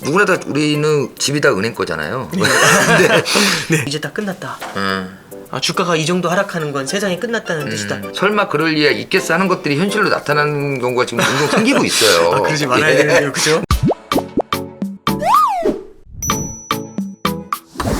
누구나 다 우리는 집이 다 은행 거잖아요. 네. 이제 다 끝났다. 주가가 이 정도 하락하는 건 세상이 끝났다는 뜻이다. 설마 그럴 리가 있겠어 하는 것들이 현실로 나타나는 경우가 지금 종종 생기고 있어요. 그러지 말아야 되는데요, 그죠?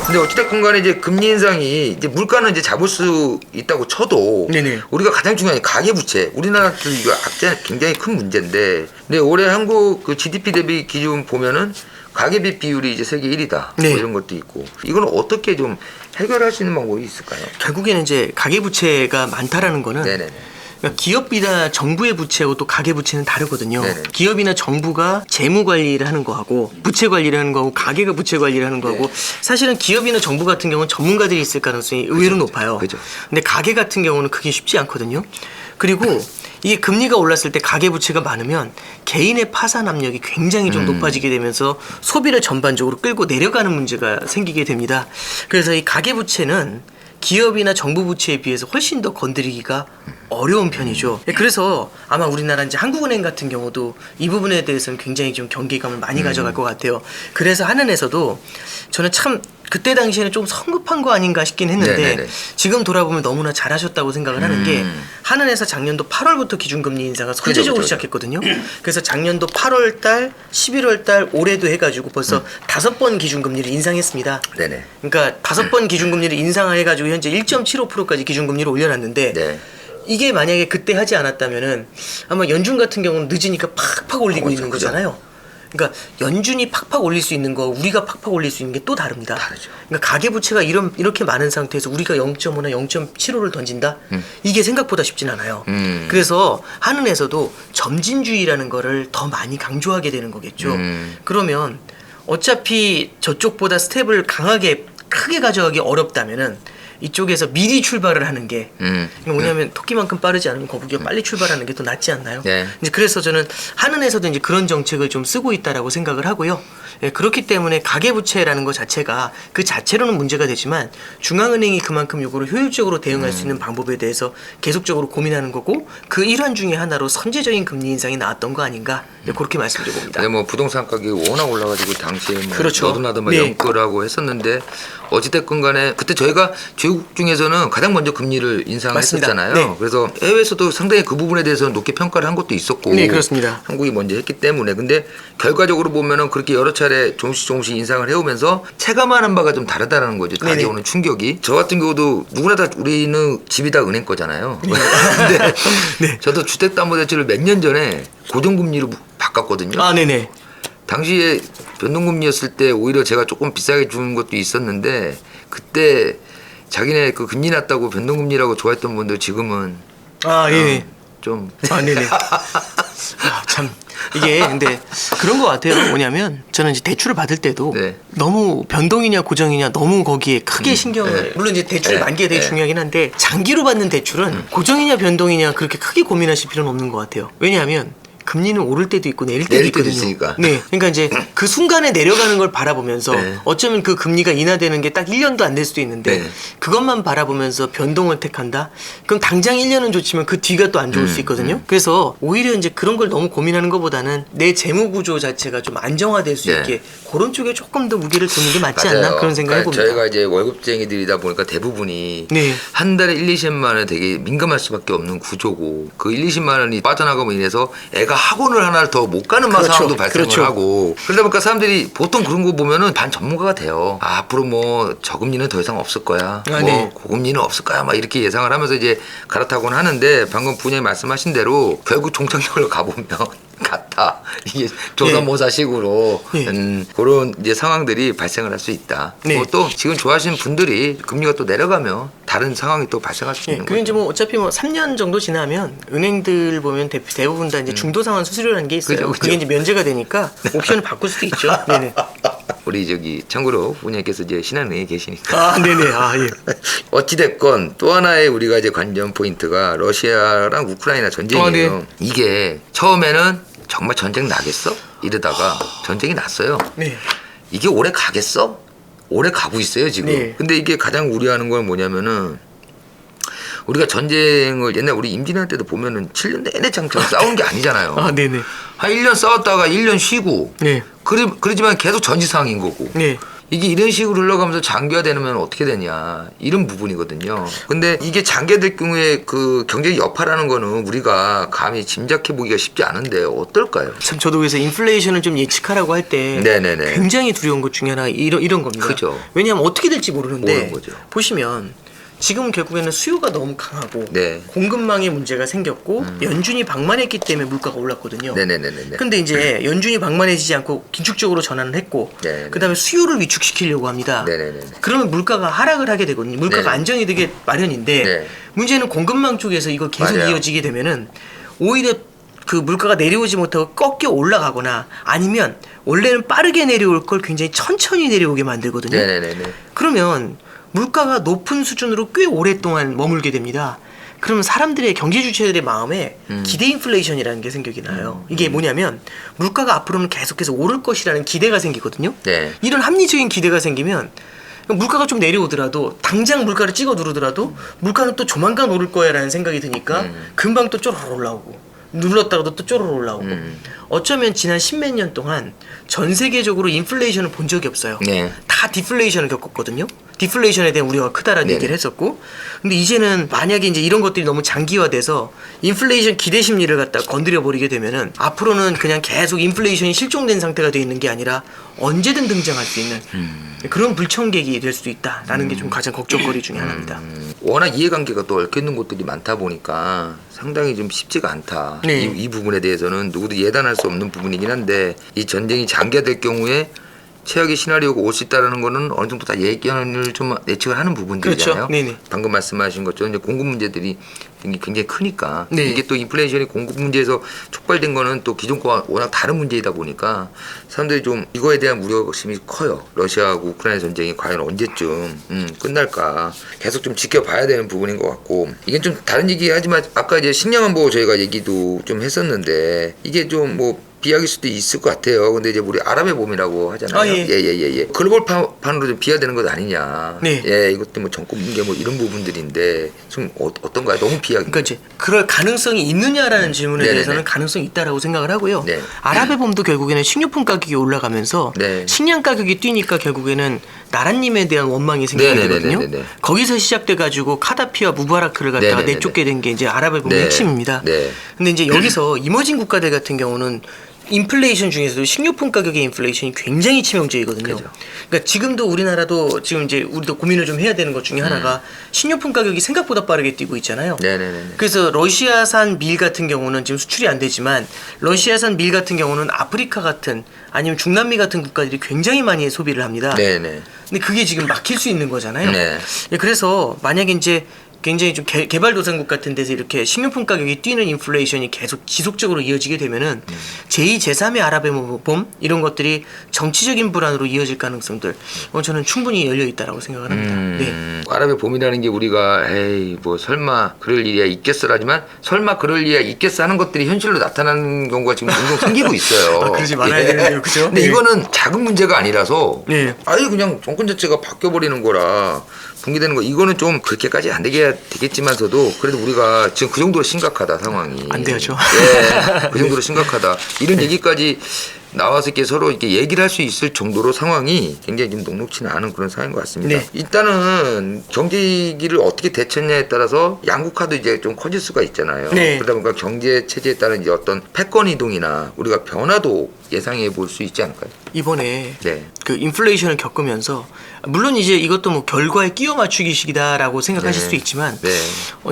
근데 어찌됐건 간에 이제 금리 인상이 이제 물가는 이제 잡을 수 있다고 쳐도 네네. 우리가 가장 중요한 가계부채, 우리나라도 이거 악재 굉장히 큰 문제인데, 근데 올해 한국 그 GDP 대비 기준 보면은 가계비 비율이 이제 세계 1위다. 네. 뭐 이런 것도 있고, 이거는 어떻게 좀 해결할 수 있는 방법이 있을까요? 결국에는 이제 가계부채가 많다라는 거는 네네네. 그러니까 기업이나 정부의 부채하고 또 가계부채는 다르거든요. 네네. 기업이나 정부가 재무 관리를 하는 거하고 부채 관리를 하는 거하고 가계가 부채 관리를 하는 거하고 사실은 기업이나 정부 같은 경우는 전문가들이 있을 가능성이 의외로 높아요. 그죠. 근데 가계 같은 경우는 그게 쉽지 않거든요. 그리고 이게 금리가 올랐을 때 가계 부채가 많으면 개인의 파산 압력이 굉장히 좀 높아지게 되면서 소비를 전반적으로 끌고 내려가는 문제가 생기게 됩니다. 그래서 이 가계 부채는 기업이나 정부 부채에 비해서 훨씬 더 건드리기가 어려운 편이죠. 그래서 아마 우리나라 이제 한국은행 같은 경우도 이 부분에 대해서는 굉장히 좀 경계감을 많이 가져갈 것 같아요. 그래서 한은에서도 저는 참 그때 당시에는 좀 성급한 거 아닌가 싶긴 했는데 네네네. 지금 돌아보면 너무나 잘하셨다고 생각을 하는 게 한은에서 작년도 8월부터 기준금리 인상을 선제적으로 그죠. 시작했거든요. 그래서 작년도 8월 달, 11월 달 올해도 해가지고 벌써 5번 기준금리를 인상했습니다. 네네. 그러니까 5번 기준금리를 인상해가지고 현재 1.75%까지 기준금리를 올려놨는데 네. 이게 만약에 그때 하지 않았다면은 아마 연준 같은 경우는 늦으니까 팍팍 올리고 있는 그죠. 거잖아요. 그러니까 연준이 팍팍 올릴 수 있는 거 우리가 팍팍 올릴 수 있는 게 또 다릅니다. 다르죠. 그러니까 가계부채가 이렇게 많은 상태에서 우리가 0.5나 0.75를 던진다? 이게 생각보다 쉽진 않아요. 그래서 한은에서도 점진주의라는 거를 더 많이 강조하게 되는 거겠죠. 그러면 어차피 저쪽보다 스텝을 강하게 크게 가져가기 어렵다면은 이쪽에서 미리 출발을 하는 게 뭐냐면 토끼만큼 빠르지 않으면 거북이가 빨리 출발하는 게 더 낫지 않나요? 네. 이제 그래서 저는 한은에서도 이제 그런 정책을 좀 쓰고 있다라고 생각을 하고요. 예, 그렇기 때문에 가계부채라는 것 자체가 그 자체로는 문제가 되지만 중앙은행이 그만큼 요거를 효율적으로 대응할 수 있는 방법에 대해서 계속적으로 고민하는 거고 그 일환 중에 하나로 선제적인 금리 인상이 나왔던 거 아닌가 예, 그렇게 말씀드려봅니다. 근데 뭐 부동산 가격이 워낙 올라가지고 당시에 뭐 그렇죠. 너도나도 막 네. 연끌하고 했었는데 어찌됐건 간에 그때 저희가 주요국 중에서는 가장 먼저 금리를 인상했었잖아요. 맞습니다. 네. 그래서 해외에서도 상당히 그 부분에 대해서는 높게 평가를 한 것도 있었고 네, 그렇습니다. 한국이 먼저 했기 때문에 근데 결과적으로 보면은 그렇게 여러 차례 조금씩 인상을 해오면서 체감하는 바가 좀 다르다는 거죠. 가게 네네. 오는 충격이. 저 같은 경우도 누구나 다 우리는 집이 다 은행 거잖아요. 근데 네. 저도 주택담보대출을 몇 년 전에 고정금리로 바꿨거든요. 아, 네네. 당시에 변동금리였을 때 오히려 제가 조금 비싸게 주는 것도 있었는데 그때 자기네 그 금리 낮다고 변동금리라고 좋아했던 분들 지금은 아, 예. 좀 아, 네네. 참 이게 근데 그런 것 같아요. 뭐냐면 저는 이제 대출을 받을 때도 네. 너무 변동이냐 고정이냐 너무 거기에 크게 신경을 네. 물론 이제 대출 네. 만기가 되게 네. 중요하긴 한데 장기로 받는 대출은 고정이냐 변동이냐 그렇게 크게 고민하실 필요는 없는 것 같아요. 왜냐하면 금리는 오를 때도 있고 내릴 때도 내릴 때도 있거든요. 있으니까. 네, 그러니까 이제 그 순간에 내려가는 걸 바라보면서 네. 어쩌면 그 금리가 인하되는 게 딱 1년도 안 될 수도 있는데 네. 그것만 바라보면서 변동을 택한다? 그럼 당장 1년은 좋지만 그 뒤가 또 안 좋을 수 있거든요. 그래서 오히려 이제 그런 걸 너무 고민하는 것보다는 내 재무 구조 자체가 좀 안정화될 수 네. 있게 그런 쪽에 조금 더 무게를 두는 게 맞지 맞아요. 않나 그런 생각을 그러니까 해봅니다. 저희가 이제 월급쟁이들이다 보니까 대부분이 네. 한 달에 1, 20만 원에 되게 민감할 수밖에 없는 구조고 그 1, 20만 원이 빠져나감으로 인해서 애가 학원을 하나를 더 못 가는 그렇죠. 상황도 발생을 그렇죠. 하고 그러다 보니까 사람들이 보통 그런 거 보면은 반 전문가가 돼요. 아, 앞으로 뭐 저금리는 더 이상 없을 거야. 아, 뭐 네. 고금리는 없을 거야. 막 이렇게 예상을 하면서 이제 갈아타곤 하는데 방금 부장님 말씀하신 대로 결국 종착역을 가보면 같다. 이게 조사모사식으로 예. 그런 이제 상황들이 발생을 할 수 있다. 네. 뭐 또 지금 좋아하시는 분들이 금리가 또 내려가면 다른 상황이 또 발생할 수 예, 있는 그게 이제 거죠. 뭐 어차피 뭐 3년 정도 지나면 은행들 보면 대부분 다 이제 중도 상환 수수료라는 게 있어요. 그죠, 그죠. 그게 이제 면제가 되니까 옵션을 바꿀 수도 있죠. 네네. 우리 저기 참고로 부장님께서 이제 신한은행에 계시니까. 아, 네네. 아, 예. 어찌됐건 또 하나의 우리가 이제 관전 포인트가 러시아랑 우크라이나 전쟁이에요. 아, 네. 이게 처음에는 정말 전쟁 나겠어? 이러다가 전쟁이 났어요. 네. 이게 오래 가겠어? 오래 가고 있어요 지금. 네. 근데 이게 가장 우려하는 건 뭐냐면은 우리가 전쟁을 옛날 우리 임진왜란 때도 보면은 7년 내내 장처럼 싸우는 게 아니잖아요. 아, 네네. 한 1년 싸웠다가 1년 쉬고 네. 그러지만 계속 전지상인 거고. 네. 이게 이런 식으로 흘러가면서 장기화되면 어떻게 되냐 이런 부분이거든요. 근데 이게 장기화될 경우에 그 경제 여파라는 거는 우리가 감히 짐작해 보기가 쉽지 않은데 어떨까요? 참 저도 그래서 인플레이션을 좀 예측하라고 할 때 네네네. 굉장히 두려운 것 중에 하나 이런 겁니다. 그죠. 왜냐하면 어떻게 될지 모르는데 모르는 거죠. 보시면 지금은 결국에는 수요가 너무 강하고 네. 공급망에 문제가 생겼고 연준이 방만했기 때문에 물가가 올랐거든요. 네네네네. 근데 이제 연준이 방만해지지 않고 긴축적으로 전환을 했고 네네. 그다음에 수요를 위축시키려고 합니다. 네네네. 그러면 물가가 하락을 하게 되거든요. 물가가 네네. 안정이 되게 마련인데 네. 문제는 공급망 쪽에서 이거 계속 맞아요. 이어지게 되면은 오히려 그 물가가 내려오지 못하고 꺾여 올라가거나 아니면 원래는 빠르게 내려올 걸 굉장히 천천히 내려오게 만들거든요. 네네네네. 그러면 물가가 높은 수준으로 꽤 오랫동안 머물게 됩니다. 그러면 사람들의 경제 주체들의 마음에 기대 인플레이션이라는 게 생각이 나요. 이게 뭐냐면 물가가 앞으로는 계속해서 오를 것이라는 기대가 생기거든요. 네. 이런 합리적인 기대가 생기면 물가가 좀 내려오더라도 당장 물가를 찍어 누르더라도 물가는 또 조만간 오를 거야라는 생각이 드니까 금방 또 쪼르르 올라오고 눌렀다가도 또 쪼르르 올라오고 어쩌면 지난 십몇 년 동안 전 세계적으로 인플레이션을 본 적이 없어요. 네. 다 디플레이션을 겪었거든요. 디플레이션에 대한 우려가 크다라는 네네. 얘기를 했었고, 근데 이제는 만약에 이제 이런 것들이 너무 장기화돼서 인플레이션 기대 심리를 갖다 건드려 버리게 되면은 앞으로는 그냥 계속 인플레이션이 실종된 상태가 돼 있는 게 아니라 언제든 등장할 수 있는 그런 불청객이 될 수도 있다라는 게 좀 가장 걱정거리 중에 하나입니다. 워낙 이해관계가 또 얽혀 있는 곳들이 많다 보니까 상당히 좀 쉽지가 않다. 네. 이 부분에 대해서는 누구도 예단할 수 없는 부분이긴 한데 이 전쟁이 장기화될 경우에 최악의 시나리오가 올 수 있다는 거는 어느 정도 다 예견을 좀 예측을 하는 부분들이잖아요. 그렇죠. 네네. 방금 말씀하신 것처럼 이제 공급 문제들이 굉장히 크니까 네. 이게 또 인플레이션이 공급 문제에서 촉발된 거는 또 기존과 워낙 다른 문제이다 보니까 사람들이 좀 이거에 대한 우려심이 커요. 러시아하고 우크라이나 전쟁이 과연 언제쯤 끝날까 계속 좀 지켜봐야 되는 부분인 것 같고 이게 좀 다른 얘기하지만 아까 이제 식량안보 저희가 얘기도 좀 했었는데 이게 좀 뭐 비약일 수도 있을 것 같아요. 근데 이제 우리 아랍의 봄이라고 하잖아요. 아, 예. 예. 글로벌 판으로 좀 비하되는 것 아니냐. 네. 예, 이것도 뭐 정권 붕괴 뭐 이런 부분들인데 좀 어떤가요? 너무 비약. 그러니까 이제 그럴 가능성이 있느냐라는 질문에 네네네. 대해서는 가능성이 있다라고 생각을 하고요. 네. 아랍의 봄도 결국에는 식료품 가격이 올라가면서 네. 식량 가격이 뛰니까 결국에는 나라님에 대한 원망이 생기게 되거든요. 네네네네네. 거기서 시작돼 가지고 카다피와 무바라크를 갖다가 네네네네. 내쫓게 된 게 이제 아랍의 봄의 네. 핵심입니다. 네. 근데 이제 여기서 이머징 국가들 같은 경우는 인플레이션 중에서도 식료품 가격의 인플레이션이 굉장히 치명적이거든요. 그죠. 그러니까 지금도 우리나라도 지금 이제 우리도 고민을 좀 해야 되는 것 중에 하나가 식료품 가격이 생각보다 빠르게 뛰고 있잖아요. 네네네. 그래서 러시아산 밀 같은 경우는 지금 수출이 안 되지만 러시아산 밀 같은 경우는 아프리카 같은 아니면 중남미 같은 국가들이 굉장히 많이 소비를 합니다. 네네. 근데 그게 지금 막힐 수 있는 거잖아요. 네. 예, 그래서 만약에 이제 굉장히 좀 개발도상국 같은 데서 이렇게 식료품 가격이 뛰는 인플레이션이 계속 지속적으로 이어지게 되면은 제2, 제3의 아랍의 봄 이런 것들이 정치적인 불안으로 이어질 가능성들 저는 충분히 열려 있다라고 생각을 합니다. 네. 아랍의 봄이라는 게 우리가 에이 뭐 설마 그럴 일이야 있겠어라지만 설마 그럴 일이야 있겠어 하는 것들이 현실로 나타나는 경우가 지금 종종 생기고 있어요. 아, 그러지 말아야 되는데요, 그죠? 근데 네. 이거는 작은 문제가 아니라서 네. 아예 그냥 정권 자체가 바뀌어 버리는 거라 붕괴되는 거 이거는 좀 그렇게까지 안 되겠지만서도 그래도 우리가 지금 그 정도로 심각하다 상황이 안 돼야죠. 예, 그 정도로 심각하다 이런 얘기까지 나와서 이렇게 서로 이렇게 얘기를 할 수 있을 정도로 상황이 굉장히 좀 녹록치는 않은 그런 상황인 것 같습니다. 네. 일단은 경제 위기를 어떻게 대처했냐에 따라서 양국 카드 이제 좀 커질 수가 있잖아요. 네. 그러다 보니까 경제 체제에 따른 이제 어떤 패권 이동이나 우리가 변화도 예상해 볼 수 있지 않을까요? 이번에 네. 그 인플레이션을 겪으면서 물론 이제 이것도 뭐 결과에 끼워 맞추기식이다라고 생각하실 네. 수도 있지만 네.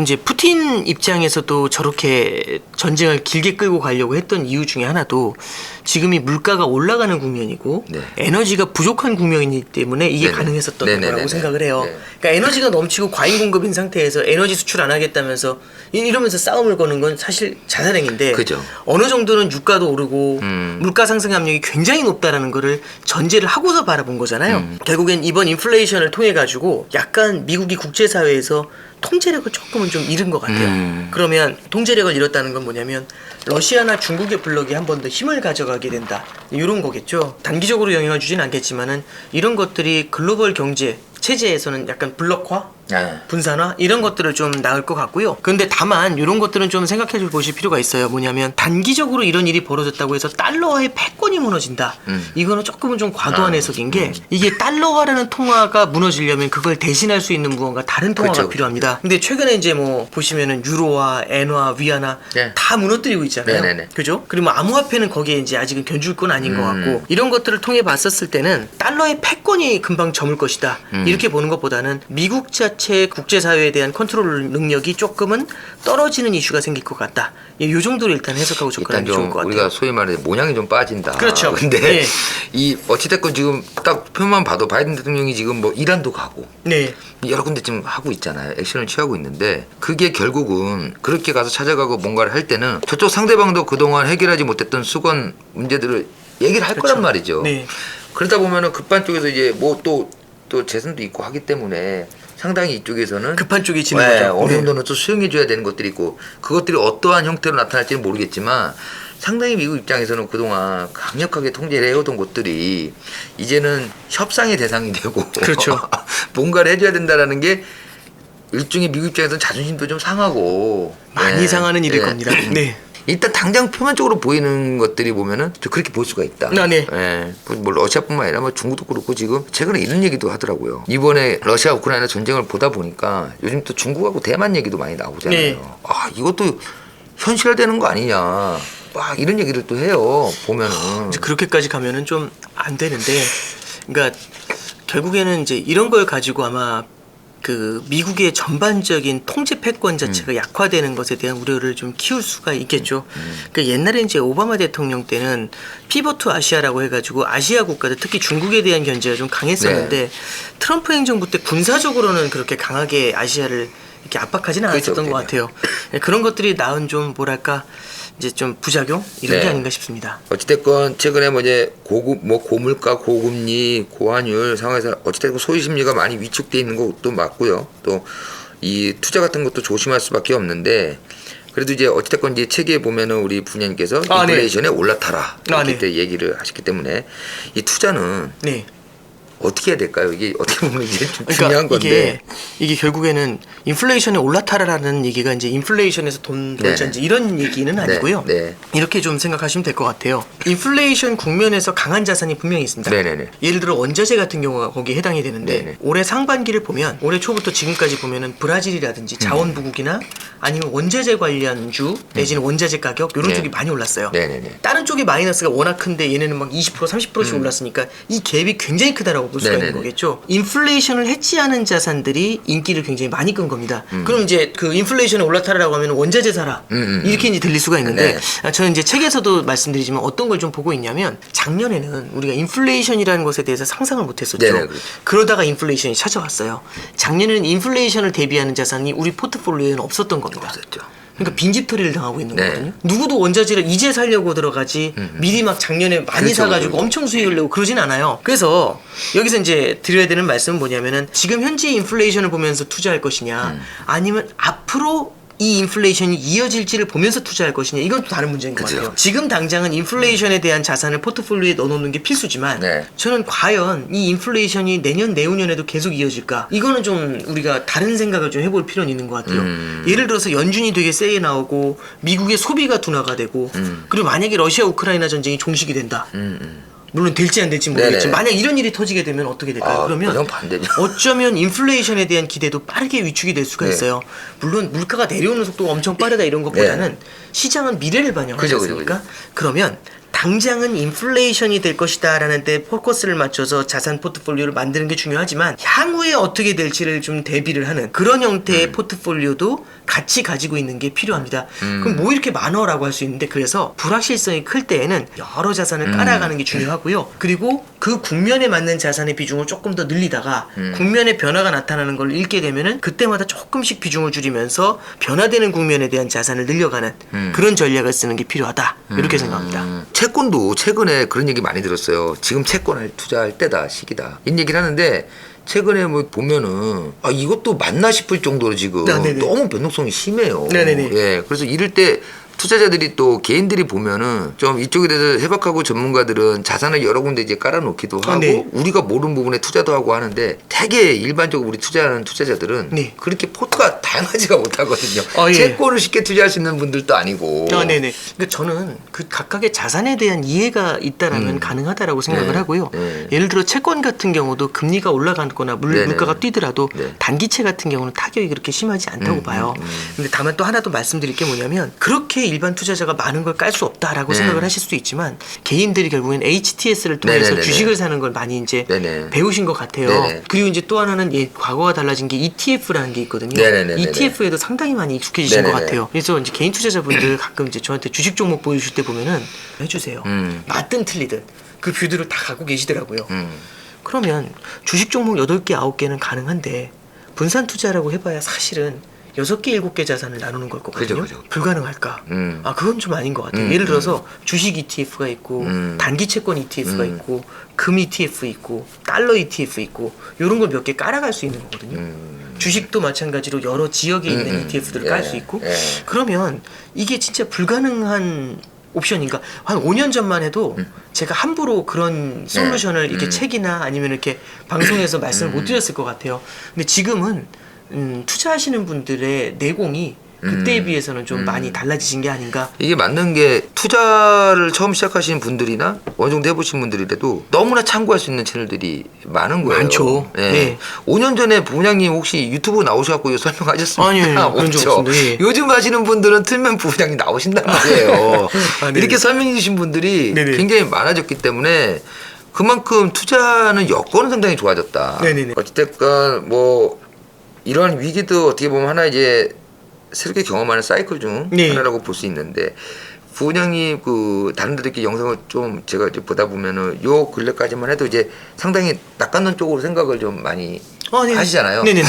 이제 푸틴 입장에서도 저렇게 전쟁을 길게 끌고 가려고 했던 이유 중에 하나도 지금이 물가가 올라가는 국면이고 네. 에너지가 부족한 국면이기 때문에 이게 네네. 가능했었던 네네네네. 거라고 생각을 해요. 네. 그러니까 에너지가 넘치고 과잉 공급인 상태에서 에너지 수출 안 하겠다면서 이러면서 싸움을 거는 건 사실 자살행위인데 그죠. 어느 정도는 유가도 오르고 물가 상승 압력이 굉장히 높다라는 거를 전제를 하고서 바라본 거잖아요. 결국엔 이번 인플레이션을 통해 가지고 약간 미국이 국제사회에서 통제력을 조금은 좀 잃은 것 같아요. 그러면 통제력을 잃었다는 건 뭐냐면 러시아나 중국의 블록이 한 번 더 힘을 가져가게 된다. 이런 거겠죠. 단기적으로 영향을 주진 않겠지만은 이런 것들이 글로벌 경제 체제에서는 약간 블록화 네. 분산화 이런 것들을 좀 나을 것 같고요. 그런데 다만 이런 것들은 좀 생각해 보실 필요가 있어요. 뭐냐면 단기적으로 이런 일이 벌어졌다고 해서 달러화의 패권이 무너진다. 이거는 조금은 좀 과도한 해석인 게 이게 달러화라는 통화가 무너지려면 그걸 대신할 수 있는 무언가 다른 통화가 그렇죠. 필요합니다. 근데 최근에 이제 뭐 보시면은 유로화, 엔화, 위안화 네. 다 무너뜨리고 있잖아요. 네네네. 그죠? 그리고 뭐 암호화폐는 거기에 이제 아직은 견줄 건 아닌 것 같고 이런 것들을 통해 봤었을 때는 달러의 패권이 금방 저물 것이다. 이렇게 보는 것보다는 미국 자체 국제사회에 대한 컨트롤 능력이 조금은 떨어지는 이슈가 생길 것 같다. 이 정도로 일단 해석하고 일단 접근하는 게 좋을 좀 것 같아요. 우리가 소위 말해 모양이 좀 빠진다. 그렇죠. 근데 네. 이 어찌됐건 지금 딱 표만 봐도 바이든 대통령이 지금 뭐 이란도 가고 네. 여러 군데 지금 하고 있잖아요. 액션을 취하고 있는데 그게 결국은 그렇게 가서 찾아가고 뭔가를 할 때는 저쪽 상대방도 그동안 해결하지 못했던 수건 문제들을 얘기를 할 거란 말이죠. 네. 그러다 보면은 급한 쪽에서 이제 뭐 또 재선도 있고 하기 때문에 상당히 이쪽에서는 급한 쪽이 지는 네, 거죠. 어느 네. 정도는 또 수용해줘야 되는 것들이 있고 그것들이 어떠한 형태로 나타날지는 모르겠지만 상당히 미국 입장에서는 그동안 강력하게 통제를 해오던 것들이 이제는 협상의 대상이 되고 그렇죠. 뭔가를 해줘야 된다라는 게 일종의 미국 입장에서는 자존심도 좀 상하고 많이 네, 상하는 일일 네. 겁니다. 네. 일단 당장 표면적으로 보이는 것들이 보면은 좀 그렇게 볼 수가 있다. 아, 네. 예. 뭐 러시아뿐만 아니라 뭐 중국도 그렇고 지금 최근에 이런 얘기도 하더라고요. 이번에 러시아 우크라이나 전쟁을 보다 보니까 요즘 또 중국하고 대만 얘기도 많이 나오잖아요. 네. 아 이것도 현실화되는 거 아니냐. 막 이런 얘기를 또 해요. 보면은. 이제 그렇게까지 가면은 좀 안 되는데, 그러니까 결국에는 이제 이런 걸 가지고 아마 그 미국의 전반적인 통제 패권 자체가 약화되는 것에 대한 우려를 좀 키울 수가 있겠죠. 그 옛날에 이제 오바마 대통령 때는 피벗 투 아시아라고 해가지고 아시아 국가들 특히 중국에 대한 견제가 좀 강했었는데 네. 트럼프 행정부 때 군사적으로는 그렇게 강하게 아시아를 이렇게 압박하지는 않았었던 그렇죠. 것 같아요. 그런 것들이 낳은 좀 뭐랄까 이제 좀 부작용 이런 게 네. 아닌가 싶습니다. 어찌됐건 최근에 뭐 이제 고급 뭐 고물가 고금리 고환율 상황에서 어찌됐건 소비 심리가 많이 위축돼 있는 것도 맞고요. 또 이 투자 같은 것도 조심할 수밖에 없는데 그래도 이제 어찌됐건 이제 책에 보면은 우리 부녀님께서 아, 네. 인플레이션에 올라타라 이렇게 네. 때 얘기를 하셨기 때문에 이 투자는 네. 어떻게 해야 될까요? 이게 어떻게 보면 이제 좀 그러니까 중요한 건데. 이게 결국에는 인플레이션에 올라타라라는 얘기가 이제 인플레이션에서 돈 벌자 네네. 이제 이런 얘기는 아니고요. 네. 이렇게 좀 생각하시면 될 것 같아요. 인플레이션 국면에서 강한 자산이 분명히 있습니다. 네네네. 예를 들어 원자재 같은 경우가 거기에 해당이 되는데 네네. 올해 상반기를 보면 올해 초부터 지금까지 보면은 브라질이라든지 자원부국이나 아니면 원자재 관련주 내지는 원자재 가격 이런 네. 쪽이 많이 올랐어요. 네네네. 다른 쪽이 마이너스가 워낙 큰데 얘네는 막 20% 30%씩 올랐으니까 이 갭이 굉장히 크다라고 볼 수가 있는 네네네. 거겠죠. 인플레이션을 해지하는 자산들이 인기를 굉장히 많이 끈 겁니다. 그럼 이제 그 인플레이션에 올라타라고 하면 원자재 사라 이렇게 이제 들릴 수가 있는데 네. 저는 이제 책에서도 말씀드리지만 어떤 걸 좀 보고 있냐면 작년에는 우리가 인플레이션이라는 것에 대해서 상상을 못했었죠. 네네, 그렇죠. 그러다가 인플레이션이 찾아왔어요. 작년에는 인플레이션을 대비하는 자산이 우리 포트폴리오에는 없었던 겁니다. 없었죠. 그러니까 빈집털이를 당하고 있는 네. 거거든요. 누구도 원자재를 이제 살려고 들어가지 미리 막 작년에 많이 그렇죠, 사가지고 그렇죠. 엄청 수익을 내고 그러진 않아요. 그래서 여기서 이제 드려야 되는 말씀은 뭐냐면은 지금 현재 인플레이션을 보면서 투자할 것이냐 아니면 앞으로 이 인플레이션이 이어질지를 보면서 투자할 것이냐 이건 또 다른 문제인 것 그죠. 같아요. 지금 당장은 인플레이션에 대한 자산을 포트폴리오에 넣어놓는 게 필수지만 네. 저는 과연 이 인플레이션이 내년 내후년에도 계속 이어질까 이거는 좀 우리가 다른 생각을 좀 해볼 필요는 있는 것 같아요. 예를 들어서 연준이 되게 세게 나오고 미국의 소비가 둔화가 되고 그리고 만약에 러시아 우크라이나 전쟁이 종식이 된다. 물론 될지 안 될지 모르겠지만 네네. 만약 이런 일이 터지게 되면 어떻게 될까요? 아, 그러면 그건 반대죠. 어쩌면 인플레이션에 대한 기대도 빠르게 위축이 될 수가 네. 있어요. 물론 물가가 내려오는 속도가 엄청 빠르다 이런 것보다는 네. 시장은 미래를 반영하지 그죠, 그죠, 않습니까? 그러면 당장은 인플레이션이 될 것이다라는 데 포커스를 맞춰서 자산 포트폴리오를 만드는 게 중요하지만 향후에 어떻게 될지를 좀 대비를 하는 그런 형태의 포트폴리오도 같이 가지고 있는 게 필요합니다. 그럼 뭐 이렇게 많어라고 할 수 있는데 그래서 불확실성이 클 때에는 여러 자산을 깔아가는 게 중요하고요. 그리고 그 국면에 맞는 자산의 비중을 조금 더 늘리다가 국면의 변화가 나타나는 걸 읽게 되면은 그때마다 조금씩 비중을 줄이면서 변화되는 국면에 대한 자산을 늘려가는 그런 전략을 쓰는 게 필요하다. 이렇게 생각합니다. 채권도 최근에 그런 얘기 많이 들었어요. 지금 채권을 투자할 때다, 시기다. 이런 얘기를 하는데 최근에 뭐 보면은 이것도 맞나 싶을 정도로 지금 네네네. 너무 변동성이 심해요. 네네네. 예, 그래서 이럴 때 투자자들이 또 개인들이 보면은 좀 이쪽에 대해서 해박하고 전문가들은 자산을 여러 군데 이제 깔아놓기도 하고 네. 우리가 모르는 부분에 투자도 하고 하는데 되게 일반적으로 우리 투자하는 투자자들은 네. 그렇게 포트가 다양하지가 못하거든요. 예. 채권을 쉽게 투자할 수 있는 분들도 아니고. 네네. 그러니까 저는 그 각각의 자산에 대한 이해가 있다라면 가능하다라고 생각을 네. 하고요. 네. 예를 들어 채권 같은 경우도 금리가 올라가거나 네네. 물가가 뛰더라도 네. 단기채 같은 경우는 타격이 그렇게 심하지 않다고 봐요. 근데 다만 또 하나 더 말씀드릴 게 뭐냐면 그렇게 일반 투자자가 많은 걸 깔 수 없다라고 네. 생각을 하실 수도 있지만 개인들이 결국엔 HTS를 통해서 네네네네. 주식을 사는 걸 많이 이제 네네. 배우신 것 같아요. 네네. 그리고 이제 또 하나는 과거와 달라진 게 ETF라는 게 있거든요. 네네네네네. ETF에도 상당히 많이 익숙해지신 것 네네네. 같아요. 그래서 이제 개인 투자자분들 가끔 이제 저한테 주식 종목 보여주실 때 보면은 해주세요. 맞든 틀리든 그 뷰들을 다 갖고 계시더라고요. 그러면 주식 종목 8개, 9개는 가능한데 분산 투자라고 해봐야 사실은 6개, 7개 자산을 나누는 걸 거거든요. 그죠. 불가능할까? 아, 그건 좀 아닌 것 같아요. 예를 들어서 주식 ETF가 있고 단기 채권 ETF가 있고 금 ETF 있고 달러 ETF 있고 이런 걸 몇 개 깔아갈 수 있는 거거든요. 주식도 마찬가지로 여러 지역에 있는 ETF들을 깔 수 있고 그러면 이게 진짜 불가능한 옵션인가? 한 5년 전만 해도 제가 함부로 그런 솔루션을 이렇게 책이나 아니면 이렇게 방송에서 말씀을 못 드렸을 것 같아요. 근데 지금은 투자하시는 분들의 내공이 그때에 비해서는 좀 많이 달라지신 게 아닌가. 이게 맞는 게 투자를 처음 시작하시는 분들이나 어느 정도 해보신 분들이라도 너무나 참고할 수 있는 채널들이 많은 거예요. 많죠. 예. 네. 5년 전에 부부장님 혹시 유튜브 나오셔갖고 이거 설명하셨습니까? 아니요, 그런 적 없죠. 없습니다. 예. 요즘 하시는 분들은 틀면 부부장님 나오신단 말이에요. 아, 네네. 이렇게 설명해 주신 분들이 네네. 굉장히 많아졌기 때문에 그만큼 투자는 여건은 상당히 좋아졌다. 네네네. 어찌됐건 뭐 이런 위기도 어떻게 보면 하나 이제 새롭게 경험하는 사이클 중 네. 하나라고 볼 수 있는데 부원장님 그 다른 데들 이렇게 영상을 좀 제가 이제 보다 보면은 요 근래까지만 해도 이제 상당히 낙관론 쪽으로 생각을 좀 많이 네네. 하시잖아요. 네네네.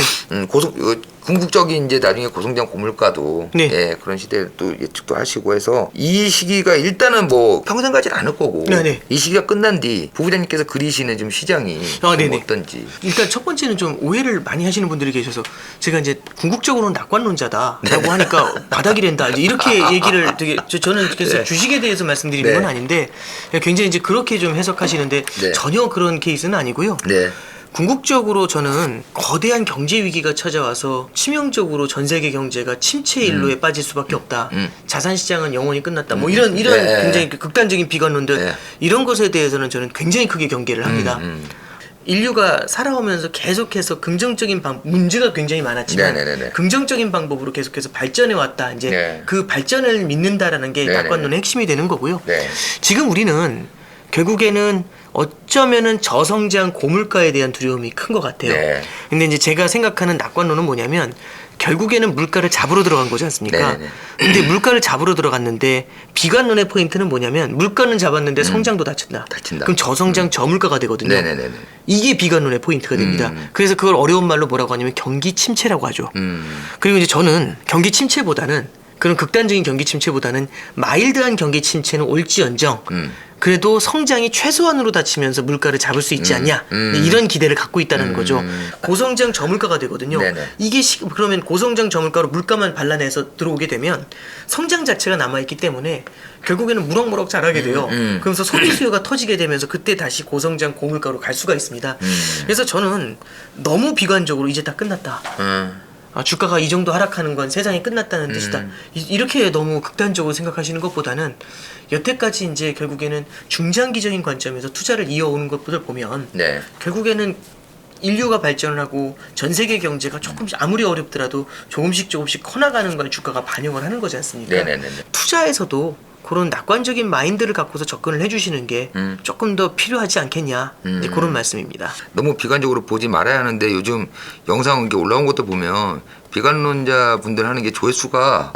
궁극적인 이제 나중에 고성장 고물가도 네. 예, 그런 시대를 또 예측도 하시고 해서 이 시기가 일단은 뭐 평생 가지는 않을 거고 네네. 이 시기가 끝난 뒤 부부장님께서 그리시는 좀 시장이 좀 네네. 어떤지. 일단 첫 번째는 좀 오해를 많이 하시는 분들이 계셔서 제가 이제 궁극적으로는 낙관론자다라고 하니까 바닥이란다 이제 이렇게 얘기를 되게 저는 그래서 네. 주식에 대해서 말씀드리는 네. 건 아닌데 굉장히 이제 그렇게 좀 해석하시는데 네. 전혀 그런 케이스는 아니고요. 네. 궁극적으로 저는 거대한 경제 위기가 찾아와서 치명적으로 전 세계 경제가 침체 일로에 빠질 수밖에 없다. 자산 시장은 영원히 끝났다. 뭐 이런 네. 굉장히 극단적인 비관론들 네. 이런 것에 대해서는 저는 굉장히 크게 경계를 합니다. 인류가 살아오면서 계속해서 긍정적인 문제가 굉장히 많았지만 네네네네. 긍정적인 방법으로 계속해서 발전해 왔다. 이제 네. 그 발전을 믿는다라는 게 네네네. 낙관론의 핵심이 되는 거고요. 네. 지금 우리는 결국에는 어쩌면은 저성장 고물가에 대한 두려움이 큰 것 같아요. 네. 근데 이제 제가 생각하는 낙관론은 뭐냐면 결국에는 물가를 잡으러 들어간 거지 않습니까? 네네네. 근데 물가를 잡으러 들어갔는데 비관론의 포인트는 뭐냐면 물가는 잡았는데 성장도 다친다. 다친다. 그럼 저성장 저물가가 되거든요. 네네네네. 이게 비관론의 포인트가 됩니다. 그래서 그걸 어려운 말로 뭐라고 하냐면 경기 침체라고 하죠. 그리고 이제 저는 경기 침체보다는 그런 극단적인 경기 침체보다는 마일드한 경기 침체는 올지언정 그래도 성장이 최소한으로 닫히면서 물가를 잡을 수 있지 않냐 이런 기대를 갖고 있다는 거죠. 고성장 저물가가 되거든요. 네네. 이게 그러면 고성장 저물가로 물가만 발라내서 들어오게 되면 성장 자체가 남아있기 때문에 결국에는 무럭무럭 자라게 돼요. 그러면서 소비 수요가 터지게 되면서 그때 다시 고성장 고물가로 갈 수가 있습니다. 그래서 저는 너무 비관적으로 이제 다 끝났다. 주가가 이 정도 하락하는 건 세상이 끝났다는 뜻이다. 이렇게 너무 극단적으로 생각하시는 것보다는 여태까지 이제 결국에는 중장기적인 관점에서 투자를 이어오는 것들을 보면 네. 결국에는 인류가 발전을 하고 전 세계 경제가 조금씩 아무리 어렵더라도 조금씩 커나가는 걸 주가가 반영을 하는 거지 않습니까? 네네네네. 투자에서도 그런 낙관적인 마인드를 갖고서 접근을 해주시는 게 조금 더 필요하지 않겠냐 이제 그런 말씀입니다. 너무 비관적으로 보지 말아야 하는데 요즘 영상 이렇게 올라온 것도 보면 비관론자 분들 하는 게 조회수가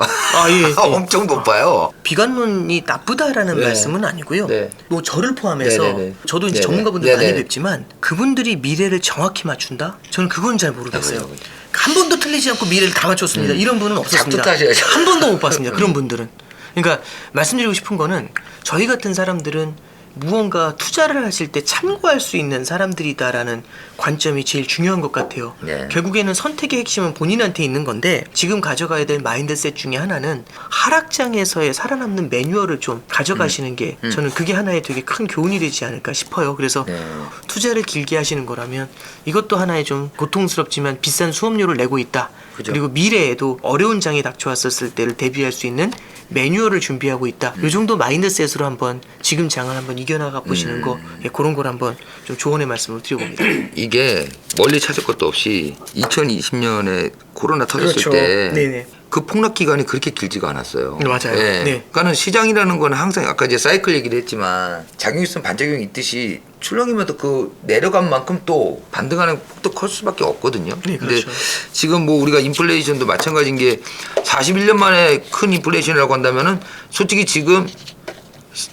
예. 엄청 높아요. 비관론이 나쁘다라는 네. 말씀은 아니고요. 네. 뭐 저를 포함해서 네네네. 저도 이제 네네. 전문가분들 네네. 많이 뵙지만 그분들이 미래를 정확히 맞춘다? 저는 그건 잘 모르겠어요. 그죠, 그죠. 한 번도 틀리지 않고 미래를 다 맞췄습니다. 이런 분은 없었습니다. 작두타셔야죠. 한 번도 못 봤습니다. 그런 분들은. 그러니까 말씀드리고 싶은 거는 저희 같은 사람들은 무언가 투자를 하실 때 참고할 수 있는 사람들이다라는 관점이 제일 중요한 것 같아요. 네. 결국에는 선택의 핵심은 본인한테 있는 건데 지금 가져가야 될 마인드셋 중에 하나는 하락장에서의 살아남는 매뉴얼을 좀 가져가시는 게 저는 그게 하나의 되게 큰 교훈이 되지 않을까 싶어요. 그래서 네. 투자를 길게 하시는 거라면 이것도 하나의 좀 고통스럽지만 비싼 수업료를 내고 있다. 그죠. 그리고 미래에도 어려운 장이 닥쳐왔었을 때를 대비할 수 있는 매뉴얼을 준비하고 있다. 이 정도 마인드셋으로 한번 지금 장을 한번 이겨나가 보시는 거 예, 그런 걸 한번 좀 조언의 말씀을 드려봅니다. 이게 멀리 찾을 것도 없이 2020년에 코로나 터졌을 그렇죠. 때 네네. 그 폭락 기간이 그렇게 길지가 않았어요. 맞아요. 예. 네. 그러니까는 시장이라는 건 항상 아까 이제 사이클 얘기를 했지만 작용이 있으면 반작용이 있듯이 출렁이면서 그 내려간 만큼 또 반등하는 폭도 클 수밖에 없거든요. 네, 근데 그렇죠. 지금 뭐 우리가 인플레이션도 마찬가지인 게 41년 만에 큰 인플레이션이라고 한다면은 솔직히 지금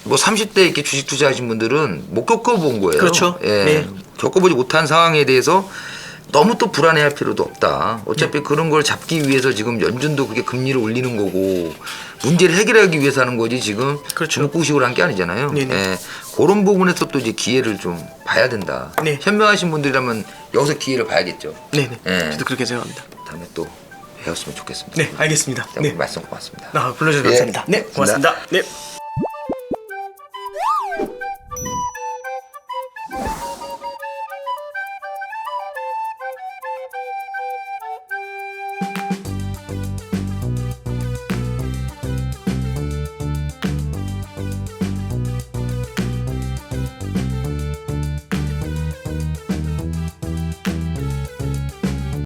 뭐 30대 이렇게 주식 투자하신 분들은 못 겪어본 거예요. 그렇죠. 예. 네. 겪어보지 못한 상황에 대해서 너무 또 불안해할 필요도 없다. 어차피 그런 걸 잡기 위해서 지금 연준도 그게 금리를 올리는 거고 문제를 해결하기 위해서 하는 거지 지금 그렇죠. 중국식으로 한 게 아니잖아요. 네네. 예. 그런 부분에서 또 이제 기회를 좀 봐야 된다. 네. 현명하신 분들이라면 여기서 기회를 봐야겠죠. 네네. 예. 저도 그렇게 생각합니다. 다음에 또 배웠으면 좋겠습니다. 네, 알겠습니다. 네. 네. 말씀 고맙습니다. 불러주셔서 예. 감사합니다. 네, 고맙습니다. 네.